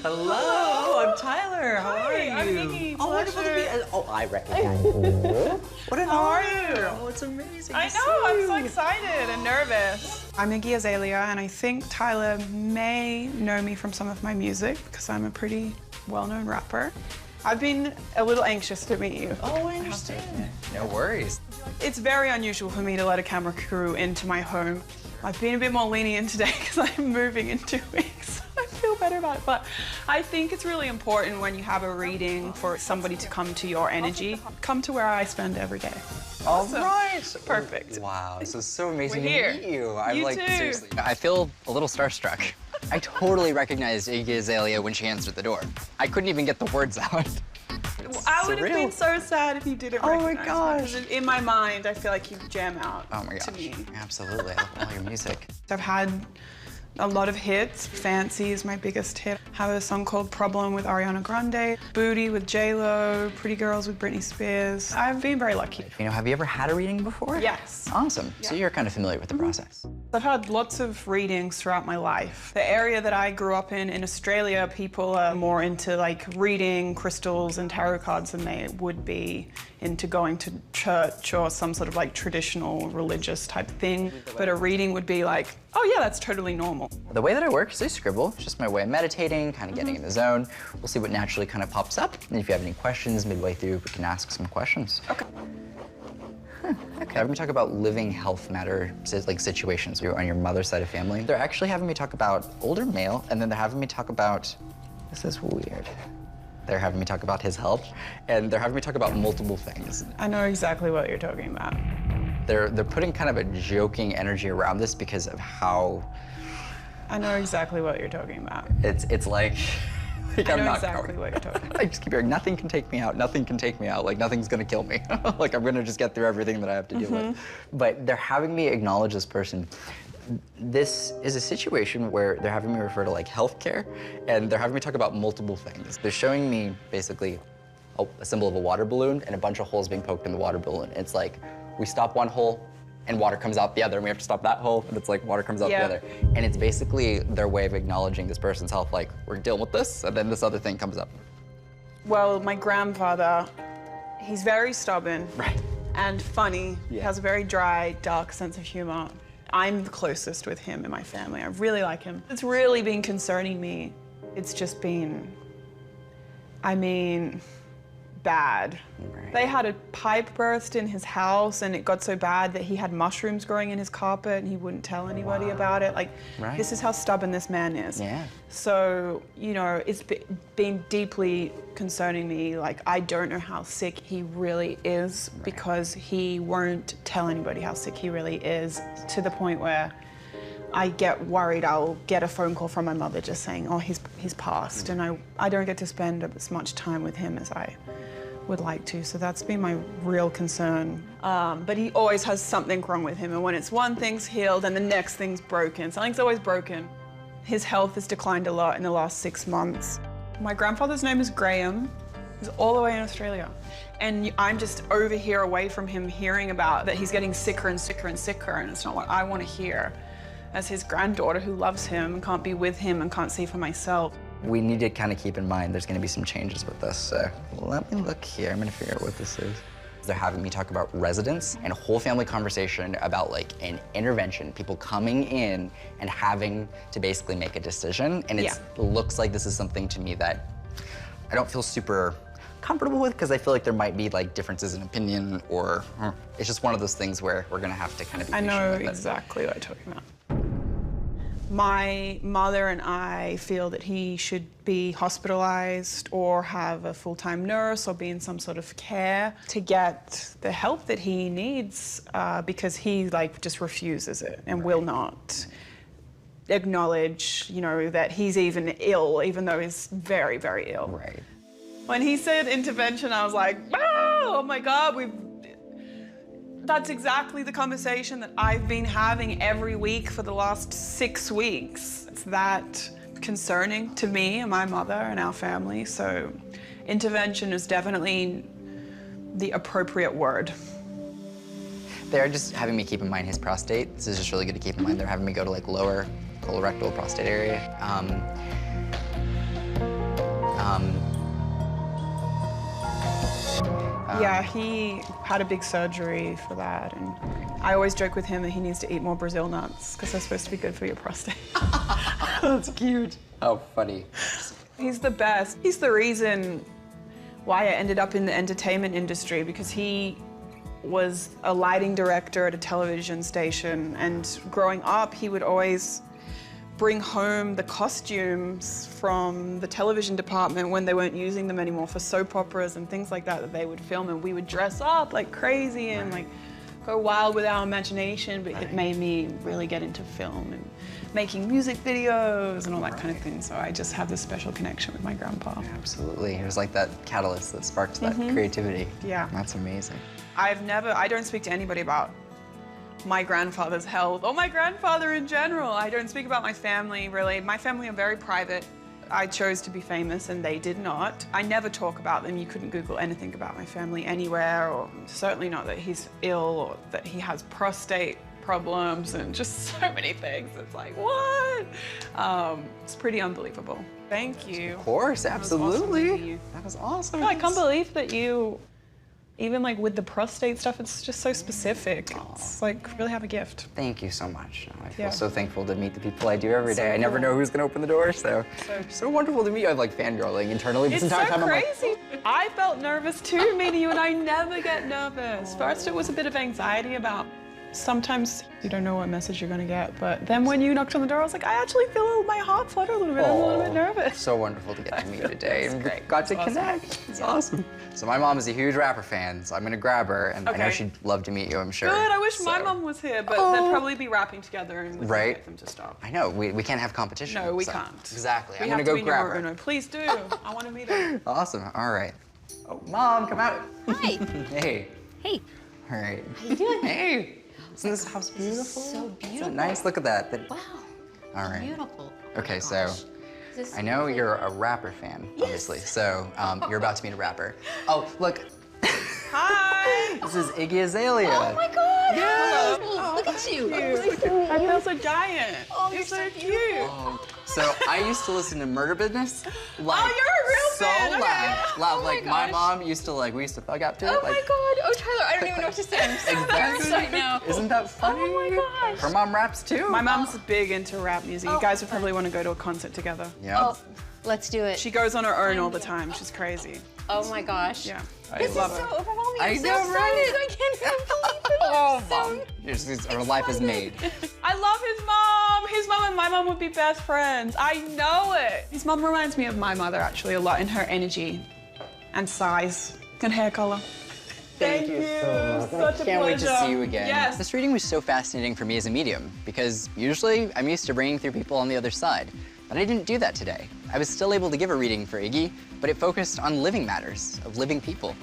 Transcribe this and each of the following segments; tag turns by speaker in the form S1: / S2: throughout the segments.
S1: Hello, I'm Tyler. How are you?
S2: I'm Iggy.
S1: Oh, wonderful to be. Oh, I recognize you. What an honor. Oh, it's amazing.
S2: I know, I'm so excited and nervous.
S3: I'm Iggy Azalea, and I think Tyler may know me from some of my music because I'm a pretty well-known rapper. I've been a little anxious to meet you.
S1: Oh, I understand. No worries.
S3: It's very unusual for me to let a camera crew into my home. I've been a bit more lenient today because I'm moving in 2 weeks. I feel better about it, but I think it's really important when you have a reading for somebody to come to your energy. Come to where I spend every day.
S1: All right.
S3: Perfect.
S1: Wow, this is so amazing
S2: We're
S1: to
S2: here.
S1: meet you. I'm
S2: You
S1: like,
S2: too.
S1: seriously. I feel a little starstruck. I totally recognized Iggy Azalea when she answered the door. I couldn't even get the words out.
S3: I would have
S1: surreal.
S3: been so sad if you didn't
S1: Oh my
S3: recognize
S1: gosh.
S3: me, 'cause in my mind, I feel like you jam out
S1: Oh my
S3: to
S1: gosh.
S3: me.
S1: Absolutely. I love all your music.
S3: I've had a lot of hits. Fancy is my biggest hit. I have a song called Problem with Ariana Grande, Booty with J-Lo, Pretty Girls with Britney Spears. I've been very lucky.
S1: You know, have you ever had a reading before?
S3: Yes.
S1: Awesome. So you're kind of familiar with the process.
S3: I've had lots of readings throughout my life. The area that I grew up in Australia, people are more into like reading crystals and tarot cards than they would be into going to church or some sort of like traditional religious type thing. But a reading would be like, oh yeah, that's totally normal.
S1: The way that I work is I scribble. It's just my way of meditating, kind of getting in the zone. We'll see what naturally kind of pops up. And if you have any questions midway through, we can ask some questions.
S3: Okay.
S1: Okay. Having me talk about living health matter like situations. You're on your mother's side of family. They're actually having me talk about older male, and then they're having me talk about, this is weird. They're having me talk about his health, and they're having me talk about multiple things.
S3: I know exactly what you're talking about.
S1: They're putting kind of a joking energy around this because of how
S3: I know exactly what you're talking about.
S1: it's like
S3: I
S1: I'm
S3: know
S1: not
S3: exactly
S1: going.
S3: what you're talking about.
S1: I just keep hearing, nothing can take me out, nothing can take me out, like nothing's gonna kill me. Like I'm gonna just get through everything that I have to deal with. But they're having me acknowledge this person. This is a situation where they're having me refer to like healthcare, and they're having me talk about multiple things. They're showing me basically a symbol of a water balloon and a bunch of holes being poked in the water balloon. It's like, we stop one hole, and water comes out the other, and we have to stop that hole, and it's like water comes out the other. And it's basically their way of acknowledging this person's health, like, we're dealing with this, and then this other thing comes up.
S3: Well, my grandfather, he's very stubborn
S1: Right.
S3: and funny. He
S1: Yeah.
S3: has a very dry, dark sense of humor. I'm the closest with him in my family. I really like him. It's really been concerning me. It's just been, I mean, bad.
S1: Right.
S3: They had a pipe burst in his house, and it got so bad that he had mushrooms growing in his carpet, and he wouldn't tell anybody about it. Like,
S1: Right.
S3: this is how stubborn this man is.
S1: Yeah.
S3: So, you know, it's been deeply concerning me. Like, I don't know how sick he really is because he won't tell anybody how sick he really is, to the point where I get worried I'll get a phone call from my mother just saying, oh, he's passed. And I don't get to spend as much time with him as I would like to. So that's been my real concern. But he always has something wrong with him. And when it's one thing's healed and the next thing's broken, something's always broken. His health has declined a lot in the last 6 months. My grandfather's name is Graham. He's all the way in Australia. And I'm just over here away from him hearing about that he's getting sicker and sicker and sicker, and it's not what I want to hear as his granddaughter who loves him and can't be with him and can't see for myself.
S1: We need to kind of keep in mind there's going to be some changes with this. So let me look here. I'm going to figure out what this is. They're having me talk about residents and a whole family conversation about like an intervention, people coming in and having to basically make a decision. And it looks like this is something to me that I don't feel super comfortable with, because I feel like there might be like differences in opinion, or it's just one of those things where we're going to have to kind of be
S3: I
S1: patient
S3: know
S1: with it.
S3: exactly what you're talking about. My mother and I feel that he should be hospitalized or have a full-time nurse or be in some sort of care to get the help that he needs, because he like just refuses it and will not acknowledge, you know, that he's even ill, even though he's very, very ill.
S1: Right.
S3: When he said intervention, I was like, oh my God, that's exactly the conversation that I've been having every week for the last 6 weeks. It's that concerning to me and my mother and our family. So intervention is definitely the appropriate word.
S1: They're just having me keep in mind his prostate. This is just really good to keep in mind. They're having me go to like lower colorectal prostate area.
S3: Yeah, he had a big surgery for that, and I always joke with him that he needs to eat more Brazil nuts because they're supposed to be good for your prostate.
S1: That's cute. Oh, funny.
S3: He's the best. He's the reason why I ended up in the entertainment industry, because he was a lighting director at a television station, and growing up, he would always bring home the costumes from the television department when they weren't using them anymore for soap operas and things like that that they would film, and we would dress up like crazy and like go wild with our imagination, but it made me really get into film and making music videos and all that kind of thing. So I just have this special connection with my grandpa.
S1: Absolutely. It was like that catalyst that sparked that creativity.
S3: Yeah.
S1: That's amazing.
S3: I don't speak to anybody about my grandfather's health or my grandfather in general. I don't speak about my family, really. My family are very private. I chose to be famous and they did not. I never talk about them. You couldn't Google anything about my family anywhere, or certainly not that he's ill or that he has prostate problems and just so many things. It's like, what? It's pretty unbelievable. Thank you.
S1: Of course, absolutely.
S3: That
S1: was awesome.
S3: I can't believe that you, even like with the prostate stuff, it's just so specific. It's like, really have a gift.
S1: Thank you so much. I feel so thankful to meet the people I do every day. I never know who's gonna open the door, so wonderful to meet you. I'm like fangirling internally this entire time.
S3: It's so crazy. I felt nervous too meeting you, and I never get nervous. First, it was a bit of anxiety about sometimes you don't know what message you're gonna get, but then when you knocked on the door, I was like, I actually feel my heart flutter a little bit. I'm a little bit nervous.
S1: So wonderful to get to meet you today. And
S3: great.
S1: got to connect. It's awesome. So my mom is a huge rapper fan, so I'm gonna grab her, and I know she'd love to meet you, I'm sure.
S3: Good, I wish my mom was here, but they'd probably be rapping together and we can't get them to stop.
S1: I know, we can't have competition.
S3: No, we can't.
S1: Exactly.
S3: I'm
S1: gonna go grab her.
S3: No, please do. I want to meet her.
S1: Awesome, all right. Oh, Mom, come out.
S4: Hi.
S1: Hey.
S4: Hey.
S1: All right.
S4: How you doing?
S1: Hey. Isn't this house beautiful?
S4: So beautiful.
S1: Isn't it nice? Look at that.
S4: Wow.
S1: All right.
S4: Beautiful.
S1: Okay, so I know you're a rapper fan, obviously. So you're about to meet a rapper. Oh, look.
S3: Hi.
S1: This is Iggy Azalea.
S4: Oh my God.
S3: Yeah.
S4: Oh, look at you.
S3: I feel so giant.
S4: Oh,
S3: you're so cute.
S1: Oh, so I used to listen to Murder Business. Like,
S3: you're a real
S1: so
S3: fan. Okay.
S1: loud.
S4: Oh my
S1: like my
S4: gosh.
S1: mom used to we used to thug out to it.
S4: Oh
S1: like,
S4: my God. Oh, Tyler, I don't even know what to say. I'm so embarrassed right now.
S1: Isn't that funny?
S4: Oh my gosh.
S1: Her mom raps too.
S3: My mom's big into rap music. You guys would probably want to go to a concert together.
S1: Yeah.
S4: Oh, let's do it.
S3: She goes on her own all the time. She's crazy.
S4: Oh my gosh.
S3: Yeah.
S4: This is
S3: love
S4: so
S3: her.
S4: overwhelming.
S1: I
S4: I'm so
S1: know,
S4: excited.
S1: right?
S4: I can't even believe it.
S1: Oh,
S4: I'm so
S1: Mom. Her life is made.
S3: I love his mom. His mom and my mom would be best friends. I know it. His mom reminds me of my mother actually a lot in her energy and size and hair color.
S1: Thank you so much.
S3: Such a
S1: Can't wait to
S3: pleasure.
S1: see you again.
S3: Yes.
S1: This reading was so fascinating for me as a medium because usually I'm used to bringing through people on the other side. But I didn't do that today. I was still able to give a reading for Iggy, but it focused on living matters of living people.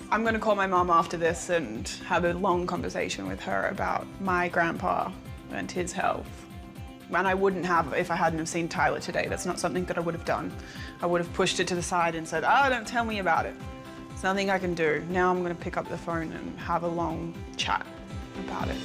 S3: I'm going to call my mom after this and have a long conversation with her about my grandpa and his health. And I wouldn't have if I hadn't have seen Tyler today. That's not something that I would have done. I would have pushed it to the side and said, oh, don't tell me about it. It's nothing I can do. Now I'm going to pick up the phone and have a long chat about it.